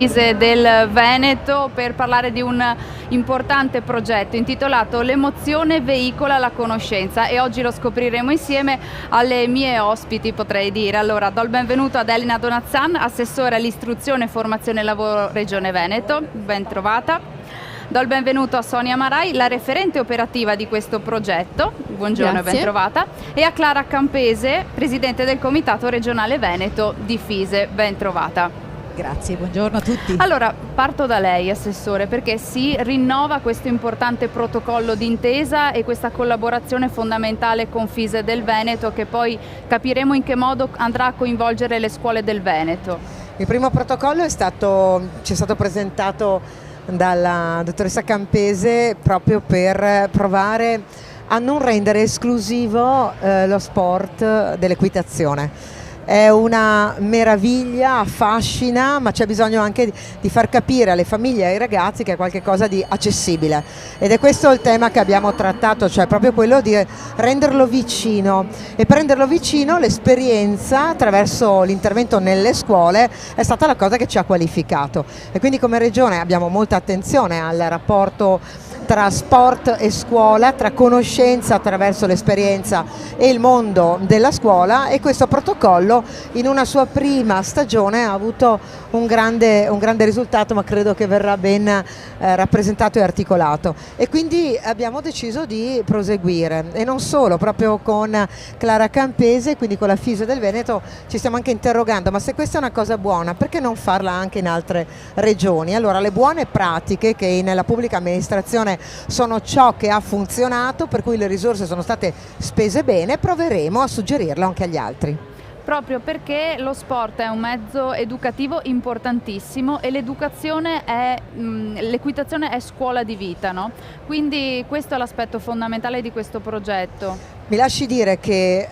del Veneto per parlare di un importante progetto intitolato L'emozione veicola la conoscenza, e oggi lo scopriremo insieme alle mie ospiti, potrei dire. Allora, do il benvenuto ad Elena Donazzan, assessore all'istruzione, formazione e lavoro Regione Veneto, ben trovata. Do il benvenuto a Sonia Marai, la referente operativa di questo progetto, buongiorno e ben trovata, e a Clara Campese, presidente del Comitato Regionale Veneto di FISE, ben trovata. Grazie, buongiorno a tutti. Allora, parto da lei, Assessore, perché si rinnova questo importante protocollo d'intesa e questa collaborazione fondamentale con FISE del Veneto, che poi capiremo in che modo andrà a coinvolgere le scuole del Veneto. Il primo protocollo ci è stato presentato dalla dottoressa Campese proprio per provare a non rendere esclusivo lo sport dell'equitazione. È una meraviglia, affascina, ma c'è bisogno anche di far capire alle famiglie e ai ragazzi che è qualcosa di accessibile, ed è questo il tema che abbiamo trattato, cioè proprio quello di renderlo vicino, e per renderlo vicino l'esperienza attraverso l'intervento nelle scuole è stata la cosa che ci ha qualificato, e quindi come Regione abbiamo molta attenzione al rapporto tra sport e scuola, tra conoscenza attraverso l'esperienza e il mondo della scuola, e questo protocollo in una sua prima stagione ha avuto un grande risultato, ma credo che verrà ben rappresentato e articolato, e quindi abbiamo deciso di proseguire, e non solo, proprio con Clara Campese, quindi con la FISE del Veneto, ci stiamo anche interrogando, ma se questa è una cosa buona, perché non farla anche in altre regioni? Allora, le buone pratiche che nella pubblica amministrazione sono ciò che ha funzionato, per cui le risorse sono state spese bene, proveremo a suggerirlo anche agli altri. Proprio perché lo sport è un mezzo educativo importantissimo e l'equitazione è scuola di vita, no? Quindi questo è l'aspetto fondamentale di questo progetto. Mi lasci dire che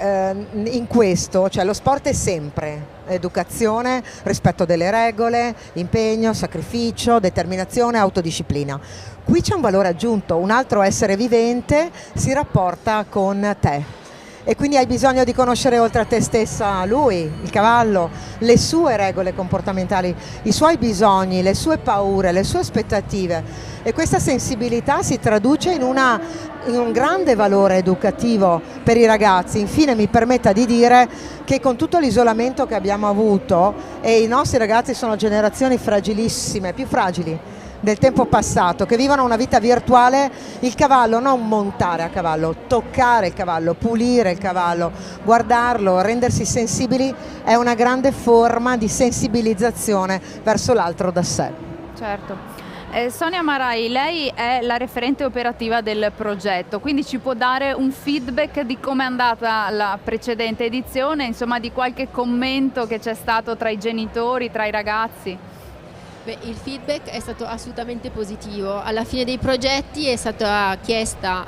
in questo, cioè lo sport è sempre educazione, rispetto delle regole, impegno, sacrificio, determinazione, autodisciplina. Qui c'è un valore aggiunto, un altro essere vivente si rapporta con te. E quindi hai bisogno di conoscere oltre a te stessa lui, il cavallo, le sue regole comportamentali, i suoi bisogni, le sue paure, le sue aspettative, e questa sensibilità si traduce in un grande valore educativo per i ragazzi. Infine mi permetta di dire che con tutto l'isolamento che abbiamo avuto, e i nostri ragazzi sono generazioni fragilissime, più fragili del tempo passato, che vivono una vita virtuale, il cavallo, non montare a cavallo, toccare il cavallo, pulire il cavallo, guardarlo, rendersi sensibili, è una grande forma di sensibilizzazione verso l'altro da sé. Certo. Sonia Marai, lei è la referente operativa del progetto, quindi ci può dare un feedback di come è andata la precedente edizione, insomma di qualche commento che c'è stato tra i genitori, tra i ragazzi? Beh, il feedback è stato assolutamente positivo. Alla fine dei progetti è stata chiesta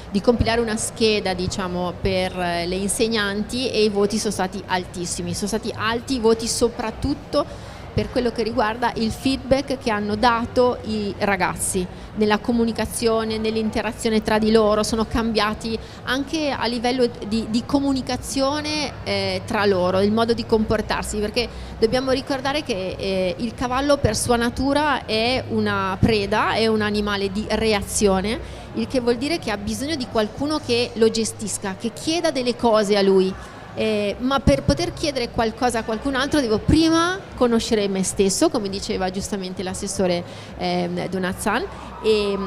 di compilare una scheda, diciamo, per le insegnanti, e i voti sono stati altissimi, sono stati alti i voti soprattutto per quello che riguarda il feedback che hanno dato i ragazzi nella comunicazione, nell'interazione tra di loro. Sono cambiati anche a livello di comunicazione tra loro, il modo di comportarsi, perché dobbiamo ricordare che il cavallo per sua natura è una preda, è un animale di reazione, il che vuol dire che ha bisogno di qualcuno che lo gestisca, che chieda delle cose a lui. Ma per poter chiedere qualcosa a qualcun altro devo prima conoscere me stesso, come diceva giustamente l'assessore Donazzan, e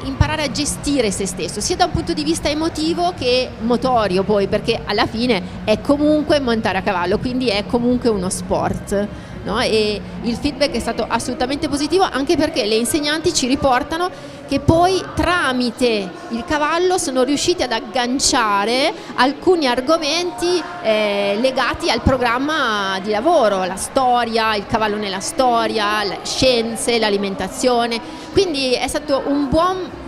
imparare a gestire se stesso, sia da un punto di vista emotivo che motorio, poi, perché alla fine è comunque montare a cavallo, quindi è comunque uno sport, no? E il feedback è stato assolutamente positivo, anche perché le insegnanti ci riportano che poi tramite il cavallo sono riusciti ad agganciare alcuni argomenti legati al programma di lavoro, la storia, il cavallo nella storia, le scienze, l'alimentazione, quindi è stato un buon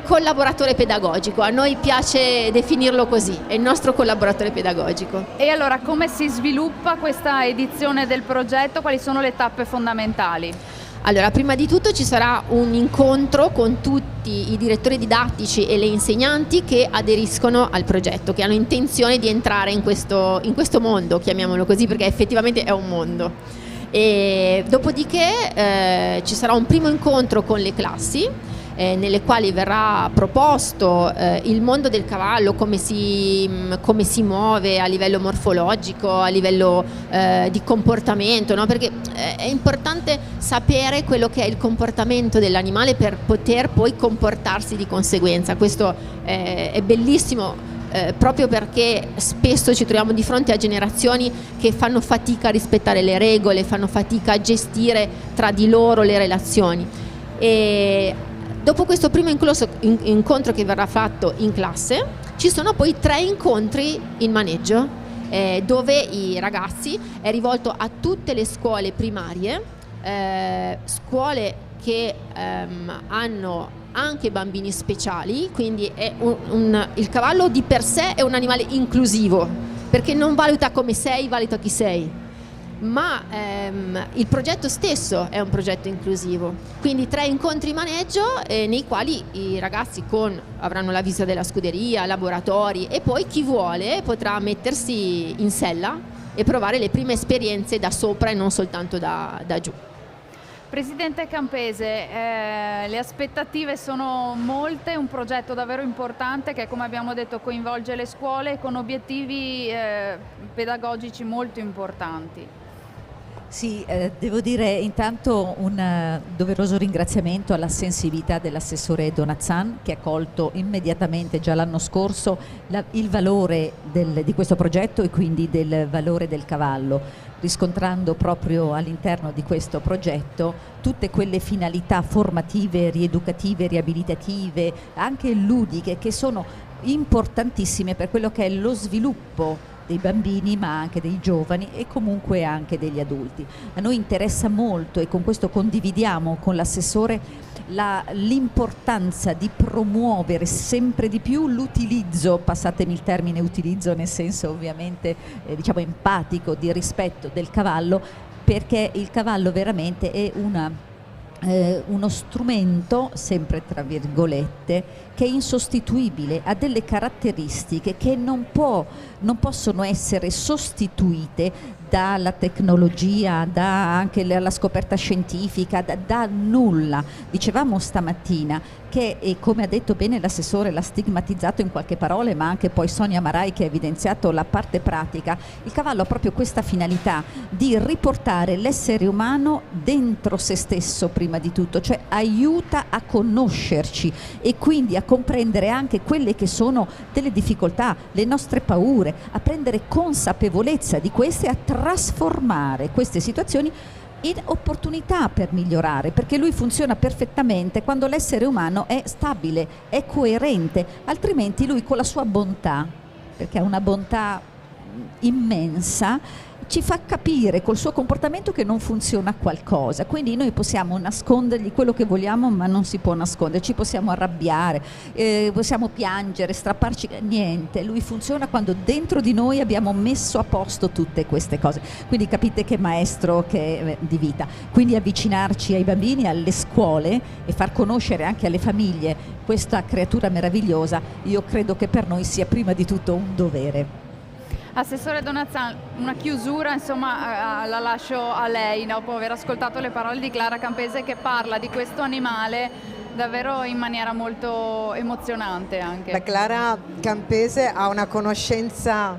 collaboratore pedagogico, a noi piace definirlo così, è il nostro collaboratore pedagogico. E allora come si sviluppa questa edizione del progetto? Quali sono le tappe fondamentali? Allora, prima di tutto ci sarà un incontro con tutti i direttori didattici e le insegnanti che aderiscono al progetto, che hanno intenzione di entrare in questo mondo, chiamiamolo così, perché effettivamente è un mondo. E dopodiché ci sarà un primo incontro con le classi, nelle quali verrà proposto il mondo del cavallo, come si muove a livello morfologico, a livello di comportamento, no? Perché è importante sapere quello che è il comportamento dell'animale per poter poi comportarsi di conseguenza. Questo è bellissimo. Proprio perché spesso ci troviamo di fronte a generazioni che fanno fatica a rispettare le regole, fanno fatica a gestire tra di loro le relazioni. E dopo questo primo incontro che verrà fatto in classe, ci sono poi 3 incontri in maneggio, dove i ragazzi, è rivolto a tutte le scuole primarie, scuole che hanno anche bambini speciali, quindi il cavallo di per sé è un animale inclusivo, perché non valuta come sei, valuta chi sei, ma il progetto stesso è un progetto inclusivo. Quindi 3 incontri maneggio nei quali i ragazzi avranno la visita della scuderia, laboratori, e poi chi vuole potrà mettersi in sella e provare le prime esperienze da sopra e non soltanto da giù. Presidente Campese, le aspettative sono molte, un progetto davvero importante che, come abbiamo detto, coinvolge le scuole con obiettivi pedagogici molto importanti. Sì, devo dire intanto un doveroso ringraziamento alla sensibilità dell'assessore Donazan, che ha colto immediatamente già l'anno scorso il valore di questo progetto e quindi del valore del cavallo, riscontrando proprio all'interno di questo progetto tutte quelle finalità formative, rieducative, riabilitative, anche ludiche, che sono importantissime per quello che è lo sviluppo dei bambini, ma anche dei giovani e comunque anche degli adulti. A noi interessa molto, e con questo condividiamo con l'assessore, l'importanza di promuovere sempre di più l'utilizzo, passatemi il termine utilizzo nel senso ovviamente diciamo empatico, di rispetto del cavallo, perché il cavallo veramente è uno strumento, sempre tra virgolette, che è insostituibile, ha delle caratteristiche che non possono essere sostituite dalla tecnologia, anche la scoperta scientifica, da nulla. Dicevamo stamattina che, e come ha detto bene l'assessore, l'ha stigmatizzato in qualche parola, ma anche poi Sonia Marai che ha evidenziato la parte pratica, il cavallo ha proprio questa finalità di riportare l'essere umano dentro se stesso prima di tutto, cioè aiuta a conoscerci e quindi a comprendere anche quelle che sono delle difficoltà, le nostre paure, a prendere consapevolezza di queste e a trasformare queste situazioni in opportunità per migliorare, perché lui funziona perfettamente quando l'essere umano è stabile, è coerente, altrimenti lui con la sua bontà, perché ha una bontà immensa, ci fa capire col suo comportamento che non funziona qualcosa. Quindi noi possiamo nascondergli quello che vogliamo, ma non si può nascondere, ci possiamo arrabbiare, possiamo piangere, strapparci, niente, lui funziona quando dentro di noi abbiamo messo a posto tutte queste cose. Quindi capite che maestro di vita. Quindi avvicinarci ai bambini, alle scuole e far conoscere anche alle famiglie questa creatura meravigliosa, io credo che per noi sia prima di tutto un dovere. Assessore Donazan, una chiusura, insomma, la lascio a lei dopo aver ascoltato le parole di Clara Campese, che parla di questo animale davvero in maniera molto emozionante anche. La Clara Campese ha una conoscenza,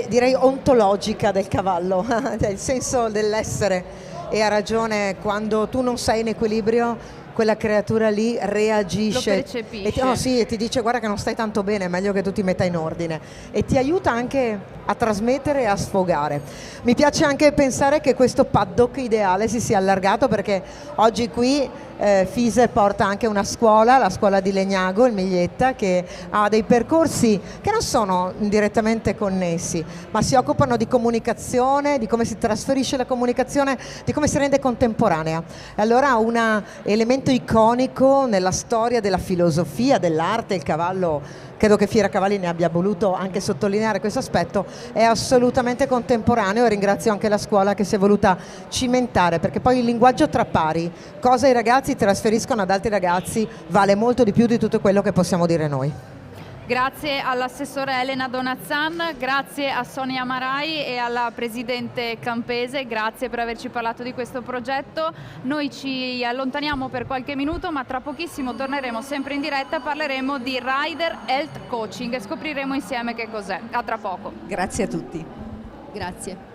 direi ontologica del cavallo, il senso dell'essere, e ha ragione, quando tu non sei in equilibrio quella creatura lì reagisce, lo percepisce e ti dice guarda che non stai tanto bene, è meglio che tu ti metta in ordine, e ti aiuta anche a trasmettere e a sfogare. Mi piace anche pensare che questo paddock ideale si sia allargato, perché oggi qui Fise porta anche una scuola, la scuola di Legnago, il Miglietta, che ha dei percorsi che non sono direttamente connessi, ma si occupano di comunicazione, di come si trasferisce la comunicazione, di come si rende contemporanea. E allora un elemento iconico nella storia della filosofia, dell'arte, il cavallo, credo che Fiera Cavalli ne abbia voluto anche sottolineare questo aspetto, è assolutamente contemporaneo, e ringrazio anche la scuola che si è voluta cimentare, perché poi il linguaggio tra pari, cosa i ragazzi trasferiscono ad altri ragazzi, vale molto di più di tutto quello che possiamo dire noi. Grazie all'assessore Elena Donazzan, grazie a Sonia Marai e alla presidente Campese, grazie per averci parlato di questo progetto. Noi ci allontaniamo per qualche minuto, ma tra pochissimo torneremo sempre in diretta, parleremo di Rider Health Coaching e scopriremo insieme che cos'è. A tra poco. Grazie a tutti. Grazie.